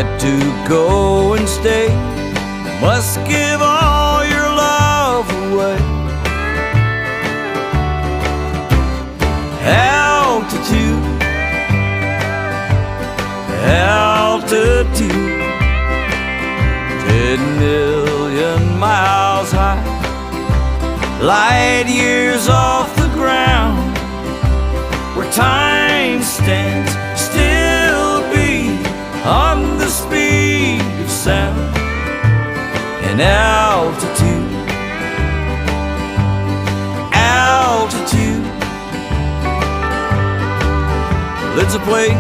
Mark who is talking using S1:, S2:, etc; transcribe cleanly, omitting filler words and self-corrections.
S1: get to go and stay, must give all your love away. Altitude, altitude, 10 million miles high, light years off the ground, where time stands still beat on the speed of sound. And altitude, altitude, well, it's a place